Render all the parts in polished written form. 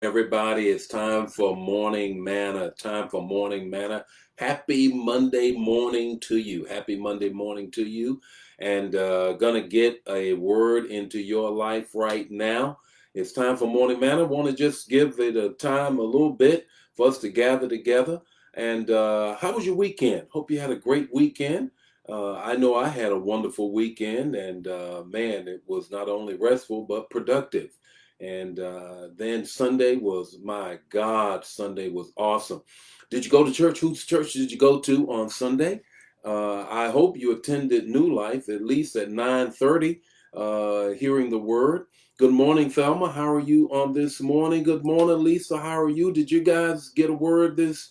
Everybody, it's time for morning manna. Time for morning manna. Happy Monday morning to you. Happy Monday morning to you. And gonna get a word into your life right now. It's time for morning manna. Want to just give it a time a little bit for us to gather together. And how was your weekend? Hope you had a great weekend. I know I had a wonderful weekend, and man, it was not only restful but productive. And then Sunday was, my God, Sunday was awesome. Did you go to church? Whose church did you go to on Sunday? I hope you attended New Life at least at 9:30, hearing the word. Good morning, Thelma. How are you on this morning? Good morning, Lisa. How are you? Did you guys get a word this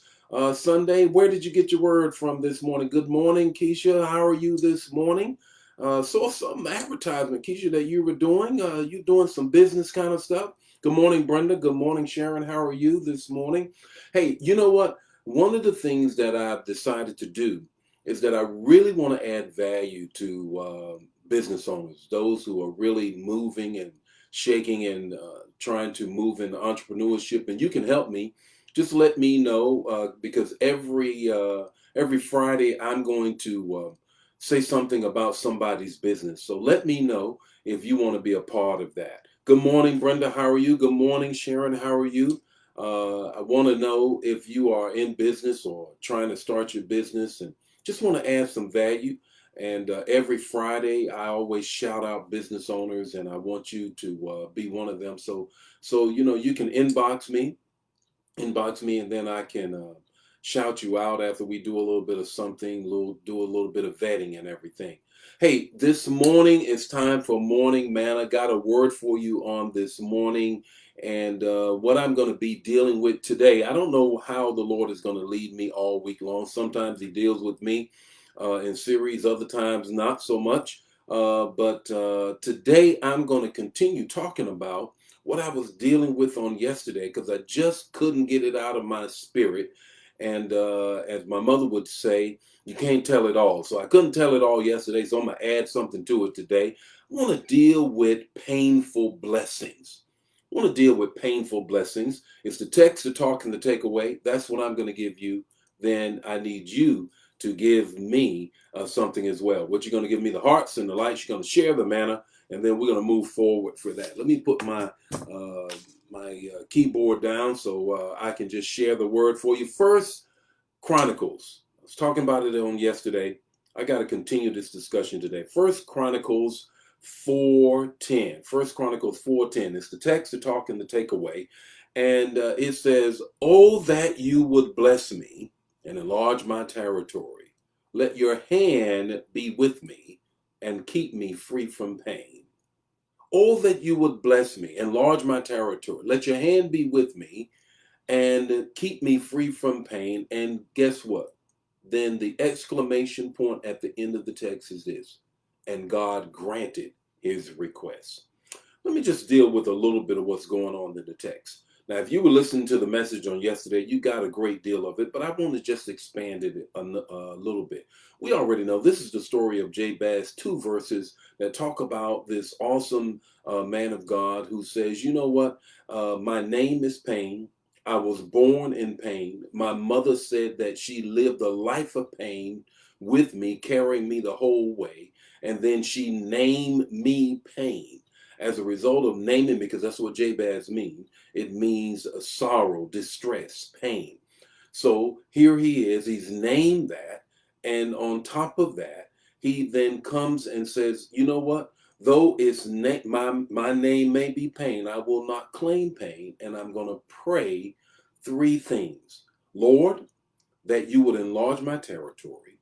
Sunday? Where did you get your word from this morning? Good morning, Keisha. How are you this morning? Saw some advertisement, Keisha, that you were doing. You doing some business kind of stuff. Good morning, Brenda. Good morning, Sharon. How are you this morning? Hey, you know what? One of the things that I've decided to do is that I really want to add value to business owners, those who are really moving and shaking and trying to move into entrepreneurship. And you can help me. Just let me know because every Friday I'm going to say something about somebody's business. So let me know if you want to be a part of that. Good morning, Brenda. How are you? Good morning, Sharon. How are you? I want to know if you are in business or trying to start your business and just want to add some value. And every Friday, I always shout out business owners, and I want you to be one of them. So you can inbox me, and then I can shout you out after we do a little bit of something, do a little bit of vetting and everything. Hey, this morning it's time for morning manna. Got a word for you on this morning, and what I'm going to be dealing with today. I don't know how the Lord is going to lead me all week long. Sometimes He deals with me in series, other times not so much. But today I'm going to continue talking about what I was dealing with on yesterday because I just couldn't get it out of my spirit. And as my mother would say, you can't tell it all. So I couldn't tell it all yesterday, so I'm going to add something to it today. I want to deal with painful blessings. I want to deal with painful blessings. It's the text, the talk, and the takeaway. That's what I'm going to give you. Then I need you to give me something as well. What you're going to give me the hearts and the lights. You're going to share the manna, and then we're going to move forward for that. Let me put my keyboard down so I can just share the word for you. First Chronicles. I was talking about it on yesterday. I got to continue this discussion today. First Chronicles 4:10. First Chronicles 4:10. It's the text, the talk, and the takeaway. And it says, "Oh, that you would bless me and enlarge my territory. Let your hand be with me and keep me free from pain. Oh, that you would bless me, enlarge my territory. Let your hand be with me and keep me free from pain." And guess what? Then the exclamation point at the end of the text is this: and God granted his request. Let me just deal with a little bit of what's going on in the text. Now, if you were listening to the message on yesterday, you got a great deal of it, but I want to just expand it a little bit. We already know this is the story of Jabez, two verses that talk about this awesome man of God who says, you know what? My name is pain. I was born in pain. My mother said that she lived a life of pain with me, carrying me the whole way. And then she named me pain as a result of naming, because that's what Jabez means. It means sorrow, distress, pain. So here he is, he's named that. And on top of that, he then comes and says, you know what? Though my name may be pain, I will not claim pain. And I'm going to pray three things. Lord, that you would enlarge my territory,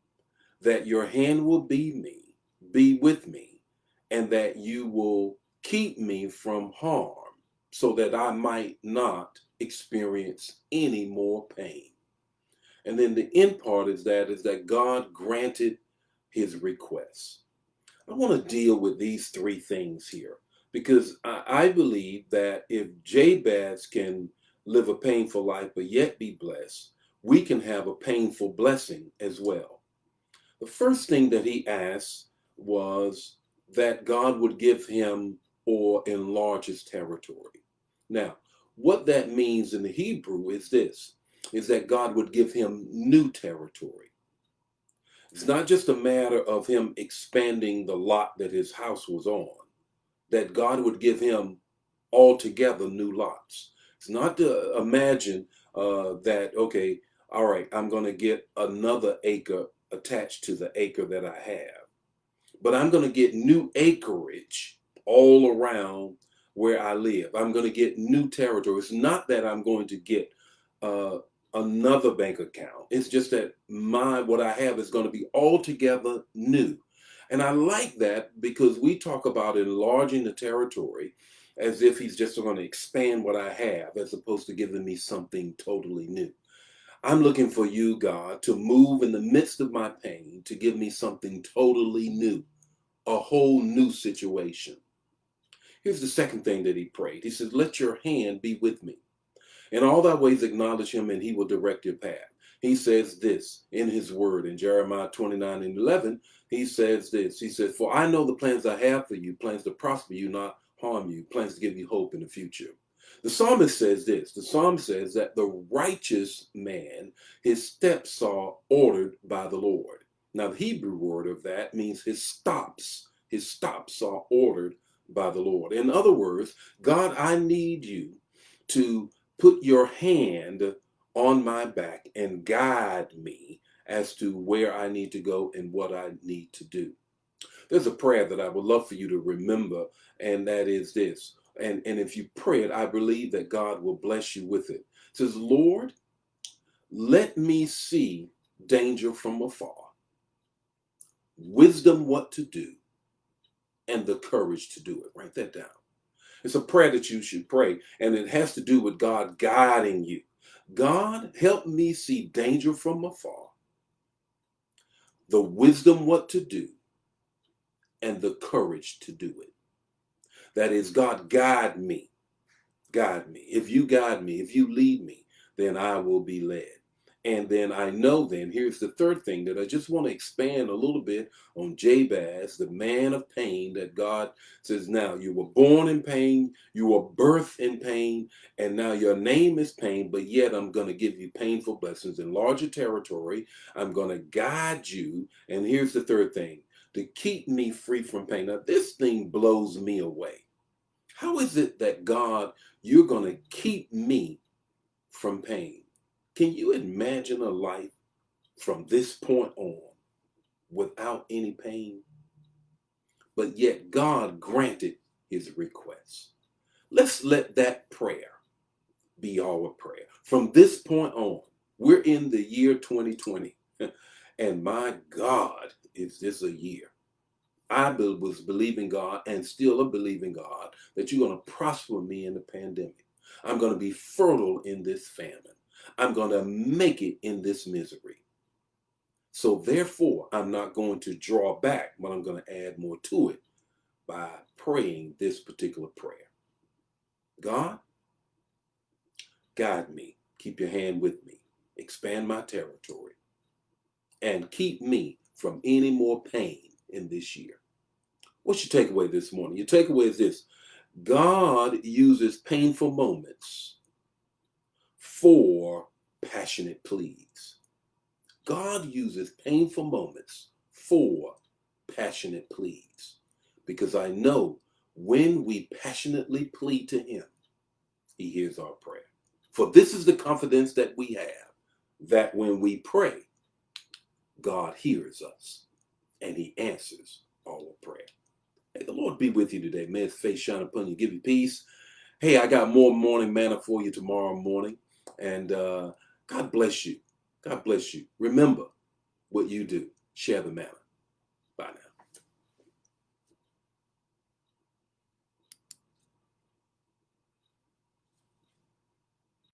that your hand will be with me, and that you will keep me from harm so that I might not experience any more pain. And then the end part is that God granted his request. I want to deal with these three things here because I believe that if Jabez can live a painful life but yet be blessed, we can have a painful blessing as well. The first thing that he asked was that God would give him or enlarge his territory. Now, What that means in the Hebrew is this, is that God would give him new territory. It's not just a matter of him expanding the lot that his house was on, that God would give him altogether new lots. It's not to imagine that, okay, all right, I'm going to get another acre attached to the acre that I have, but I'm going to get new acreage all around where I live. I'm going to get new territory. It's not that I'm going to get uh, another bank account. It's just that what I have is going to be altogether new. And I like that because we talk about enlarging the territory as if he's just going to expand what I have as opposed to giving me something totally new. I'm looking for you, God, to move in the midst of my pain to give me something totally new, a whole new situation. Here's the second thing that he prayed. He said, let your hand be with me. In all thy ways acknowledge him, and he will direct your path. He says this in his word in Jeremiah 29:11. He says this. He says, for I know the plans I have for you, plans to prosper you, not harm you, plans to give you hope in the future. The psalmist says this. The psalm says that the righteous man, his steps are ordered by the Lord. Now, the Hebrew word of that means his stops. His stops are ordered by the Lord. In other words, God, I need you to put your hand on my back and guide me as to where I need to go and what I need to do. There's a prayer that I would love for you to remember, and that is this. And if you pray it, I believe that God will bless you with it. It says, Lord, let me see danger from afar, wisdom what to do, and the courage to do it. Write that down. It's a prayer that you should pray, and it has to do with God guiding you. God, help me see danger from afar, the wisdom what to do, and the courage to do it. That is, God, guide me. Guide me. If you guide me, if you lead me, then I will be led. And then I know then, here's the third thing that I just want to expand a little bit on Jabez, the man of pain, that God says, now you were born in pain, you were birthed in pain, and now your name is pain, but yet I'm going to give you painful blessings in larger territory. I'm going to guide you. And here's the third thing, to keep me free from pain. Now, this thing blows me away. How is it that God, you're going to keep me from pain? Can you imagine a life from this point on without any pain? But yet God granted his request. Let's let that prayer be our prayer. From this point on, we're in the year 2020. And my God, is this a year? I was believing God and still a believing God that you're going to prosper me in the pandemic. I'm going to be fertile in this famine. I'm going to make it in this misery. So therefore, I'm not going to draw back, but I'm going to add more to it by praying this particular prayer. God, guide me. Keep your hand with me. Expand my territory. And keep me from any more pain in this year. What's your takeaway this morning? Your takeaway is this. God uses painful moments for passionate pleas. God uses painful moments for passionate pleas. Because I know when we passionately plead to him, he hears our prayer. For this is the confidence that we have, that when we pray, God hears us and he answers our prayer. Hey, the Lord be with you today. May his face shine upon you, give you peace. Hey, I got more morning manna for you tomorrow morning. And God bless you. God bless you. Remember what you do. Share the manna.